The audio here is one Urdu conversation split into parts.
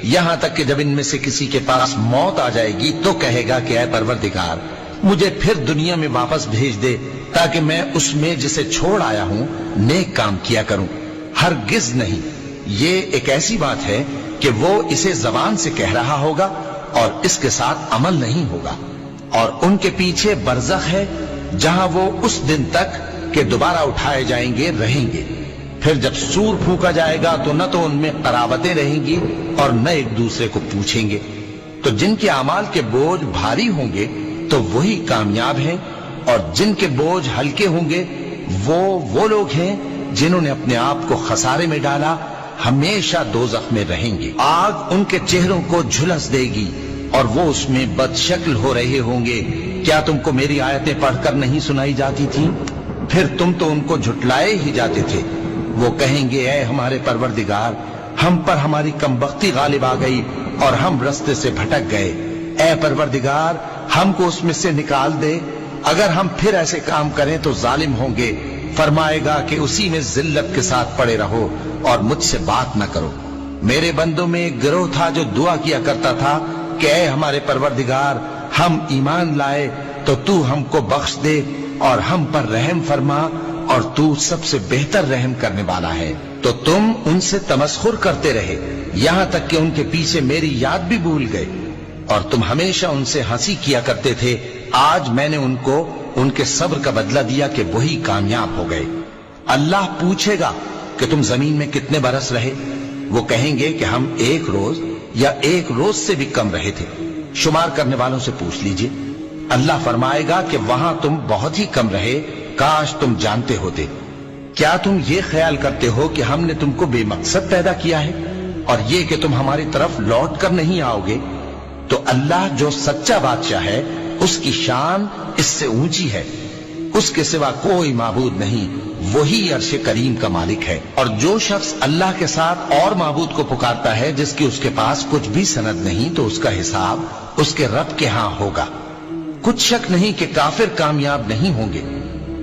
یہاں تک کہ جب ان میں سے کسی کے پاس موت آ جائے گی تو کہے گا کہ اے پروردگار مجھے پھر دنیا میں واپس بھیج دے تاکہ میں اس میں جسے چھوڑ آیا ہوں نیک کام کیا کروں۔ ہرگز نہیں، یہ ایک ایسی بات ہے کہ وہ اسے زبان سے کہہ رہا ہوگا اور اس کے ساتھ عمل نہیں ہوگا، اور ان کے پیچھے برزخ ہے جہاں وہ اس دن تک کہ دوبارہ اٹھائے جائیں گے رہیں گے۔ پھر جب سور پھونکا جائے گا تو نہ تو ان میں قرابتیں رہیں گی اور نہ ایک دوسرے کو پوچھیں گے۔ تو جن کے اعمال کے بوجھ بھاری ہوں گے تو وہی کامیاب ہیں، اور جن کے بوجھ ہلکے ہوں گے وہ لوگ ہیں جنہوں نے اپنے آپ کو خسارے میں ڈالا، ہمیشہ دوزخ میں رہیں گے۔ آگ ان کے چہروں کو جھلس دے گی اور وہ اس میں بد شکل ہو رہے ہوں گے۔ کیا تم کو میری آیتیں پڑھ کر نہیں سنائی جاتی تھیں؟ پھر تم تو ان کو جھٹلائے ہی جاتے تھے۔ وہ کہیں گے اے ہمارے پروردگار ہم پر ہماری کمبختی غالب آ گئی اور ہم رستے سے بھٹک گئے۔ اے پروردگار ہم کو اس میں سے نکال دے، اگر ہم پھر ایسے کام کریں تو ظالم ہوں گے۔ فرمائے گا کہ اسی میں ذلت کے ساتھ پڑے رہو اور مجھ سے بات نہ کرو۔ میرے بندوں میں ایک گروہ تھا جو دعا کیا کرتا تھا کہ اے ہمارے پروردگار ہم ایمان لائے تو تو ہم کو بخش دے اور ہم پر رحم فرما، اور تو سب سے بہتر رحم کرنے والا ہے۔ تو تم ان سے تمسخر کرتے رہے یہاں تک کہ ان کے پیچھے میری یاد بھی بھول گئے، اور تم ہمیشہ ان سے ہنسی کیا کرتے تھے۔ آج میں نے ان کو ان کے صبر کا بدلہ دیا کہ وہی کامیاب ہو گئے۔ اللہ پوچھے گا کہ تم زمین میں کتنے برس رہے؟ وہ کہیں گے کہ ہم 1 روز یا 1 روز سے بھی کم رہے تھے۔ شمار کرنے والوں سے پوچھ لیجئے۔ اللہ فرمائے گا کہ وہاں تم بہت ہی کم رہے، کاش تم جانتے ہوتے۔ کیا تم یہ خیال کرتے ہو کہ ہم نے تم کو بے مقصد پیدا کیا ہے اور یہ کہ تم ہماری طرف لوٹ کر نہیں آؤ گے؟ تو اللہ جو سچا بادشاہ ہے اس کی شان اس سے اونچی ہے، اس کے سوا کوئی معبود نہیں، وہی عرش کریم کا مالک ہے۔ اور جو شخص اللہ کے ساتھ اور معبود کو پکارتا ہے جس کی اس کے پاس کچھ بھی سند نہیں، تو اس کا حساب اس کے رب کے ہاں ہوگا۔ کچھ شک نہیں کہ کافر کامیاب نہیں ہوں گے۔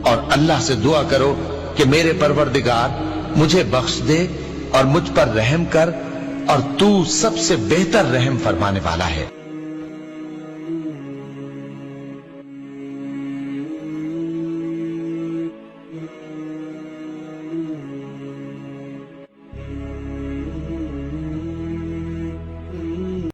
اور اللہ سے دعا کرو کہ میرے پروردگار مجھے بخش دے اور مجھ پر رحم کر، اور تو سب سے بہتر رحم فرمانے والا ہے۔